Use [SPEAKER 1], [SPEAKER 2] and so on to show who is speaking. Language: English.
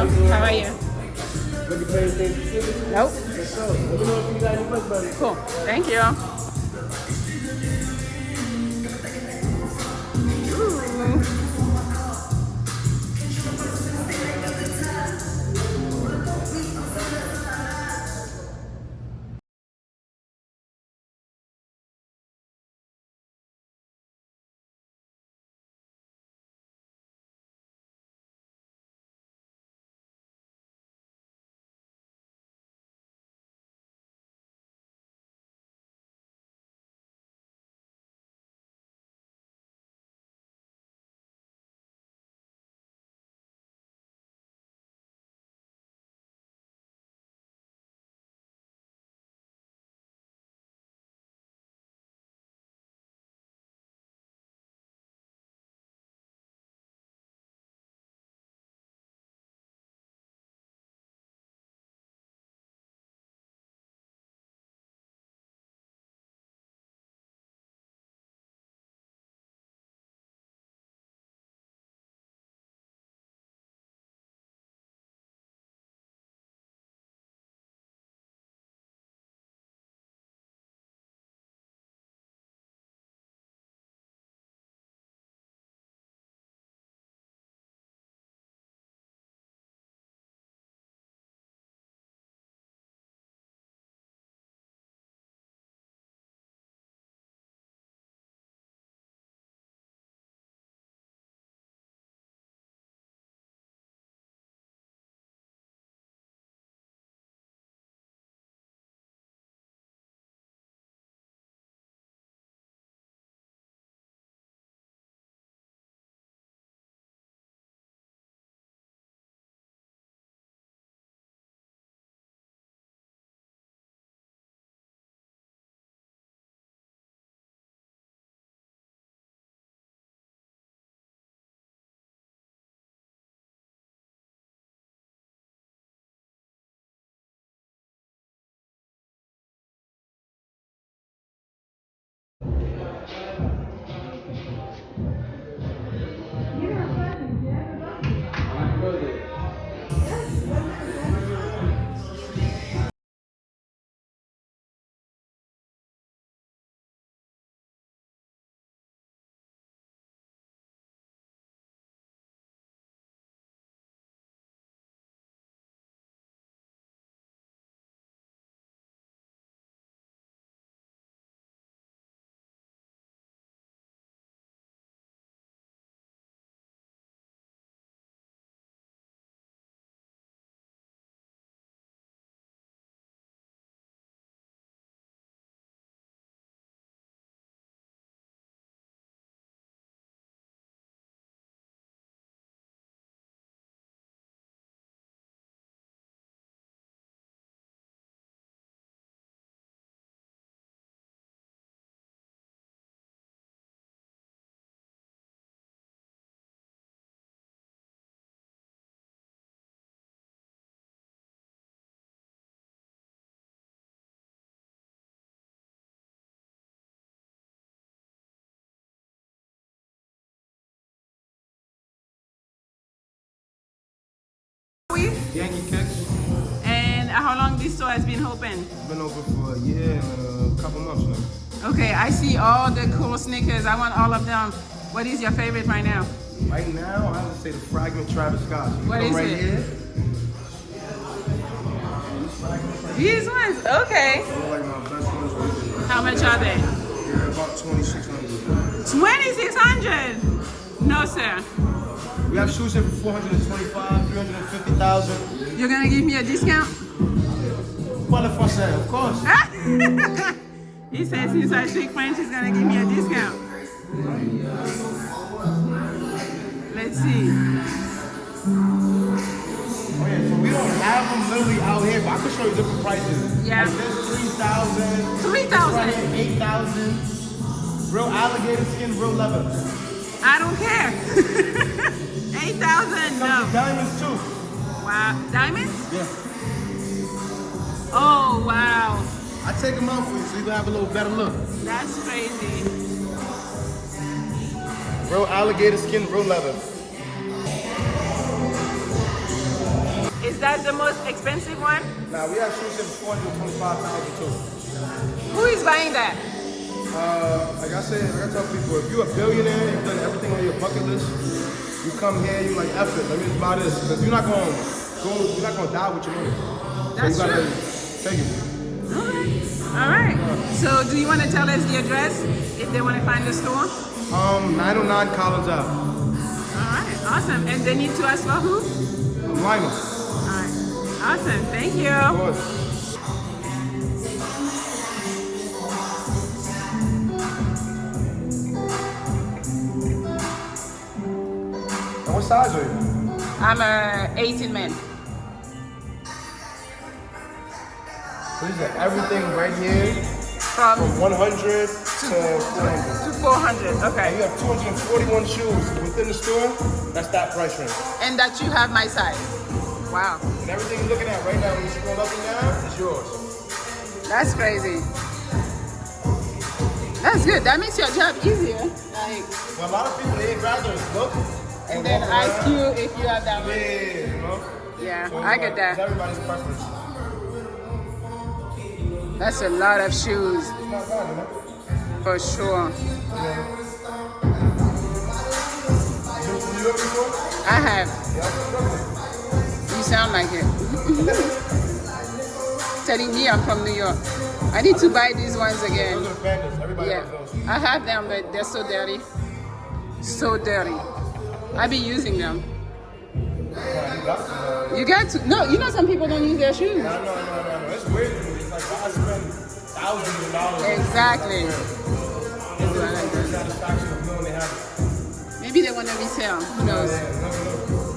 [SPEAKER 1] How are you?
[SPEAKER 2] Looking for anything specific?
[SPEAKER 1] Nope.
[SPEAKER 2] So, let me know if you got any questions, buddy.
[SPEAKER 1] Cool. Thank you. Ooh.
[SPEAKER 2] Yankee Kicks.
[SPEAKER 1] And how long this store has been open?
[SPEAKER 2] Been open for a year and a couple months now.
[SPEAKER 1] Okay, I see all the cool sneakers. I want all of them. What is your favorite right now?
[SPEAKER 2] Right now, I have to say the Fragment Travis Scott.
[SPEAKER 1] What is
[SPEAKER 2] right
[SPEAKER 1] it?
[SPEAKER 2] Here.
[SPEAKER 1] These ones? Okay.
[SPEAKER 2] They're like my best ones right here.
[SPEAKER 1] How much are they?
[SPEAKER 2] They're about 2,600.
[SPEAKER 1] 2,600? No, sir.
[SPEAKER 2] We have shoes here for 425, 350,000.
[SPEAKER 1] You're gonna give me a discount?
[SPEAKER 2] Well, if I say, of course.
[SPEAKER 1] He says since I speak French, he's gonna give me a discount. Let's see.
[SPEAKER 2] Oh yeah, so we don't have them literally out here, but I can show you different prices.
[SPEAKER 1] Yeah.
[SPEAKER 2] Like this 3,000.
[SPEAKER 1] 3,000.
[SPEAKER 2] Right here, 8,000. Real alligator skin, real leather.
[SPEAKER 1] I don't care. 8,000, no.
[SPEAKER 2] Diamonds too.
[SPEAKER 1] Wow, diamonds?
[SPEAKER 2] Yeah.
[SPEAKER 1] Oh, wow.
[SPEAKER 2] I take them out for you so you can have a little better look.
[SPEAKER 1] That's crazy.
[SPEAKER 2] Real alligator skin, real leather.
[SPEAKER 1] that the most expensive one?
[SPEAKER 2] Now we have shoes in 425,000 too.
[SPEAKER 1] Who is buying that?
[SPEAKER 2] Like I said, like I tell people, if you're a billionaire, you've done everything on your bucket list, you come here, you like, F it, let me just buy this. Because you're not gonna die with your money.
[SPEAKER 1] That's
[SPEAKER 2] so you
[SPEAKER 1] true.
[SPEAKER 2] gotta take it.
[SPEAKER 1] All right. So do you want to tell us the address if they want to find the store?
[SPEAKER 2] 909 Collins Ave.
[SPEAKER 1] All right. Awesome. And they need to ask for who?
[SPEAKER 2] Lima.
[SPEAKER 1] All right. Awesome. Thank you.
[SPEAKER 2] Of course. And what size are you?
[SPEAKER 1] I'm a 18 man.
[SPEAKER 2] So these are everything right here
[SPEAKER 1] From
[SPEAKER 2] from 100 to 400.
[SPEAKER 1] to 400.
[SPEAKER 2] And
[SPEAKER 1] Okay.
[SPEAKER 2] you have 241 shoes within the store. That's that price range.
[SPEAKER 1] And that you have my size. Wow.
[SPEAKER 2] And everything you're looking at right now, when you scroll up and down, is yours.
[SPEAKER 1] That's crazy. That's good. That makes your job easier. Like,
[SPEAKER 2] Well, a lot of people, they'd rather look
[SPEAKER 1] and then
[SPEAKER 2] walk
[SPEAKER 1] ask
[SPEAKER 2] around.
[SPEAKER 1] you if you have that
[SPEAKER 2] Yeah,
[SPEAKER 1] one.
[SPEAKER 2] you know?
[SPEAKER 1] Yeah,
[SPEAKER 2] So it's
[SPEAKER 1] I get
[SPEAKER 2] It's
[SPEAKER 1] that.
[SPEAKER 2] everybody's preference.
[SPEAKER 1] That's a lot of shoes,
[SPEAKER 2] It's not bad, you know?
[SPEAKER 1] for sure.
[SPEAKER 2] You been to New York before?
[SPEAKER 1] I have.
[SPEAKER 2] Yeah, I'm from Brooklyn.
[SPEAKER 1] You sound like it. Telling me I'm from New York. I need to buy these ones again.
[SPEAKER 2] Those are the pandas. Everybody
[SPEAKER 1] Yeah,
[SPEAKER 2] loves those.
[SPEAKER 1] I have them, but they're so dirty. So dirty. I be using them.
[SPEAKER 2] Yeah, you got to.
[SPEAKER 1] You got to. No, you know some people don't use their shoes.
[SPEAKER 2] No. It's weird to me. It's like, why spend thousands of dollars?
[SPEAKER 1] Exactly.
[SPEAKER 2] It's the satisfaction of knowing they have it.
[SPEAKER 1] Maybe they want to resell. Who knows?
[SPEAKER 2] Yeah, no.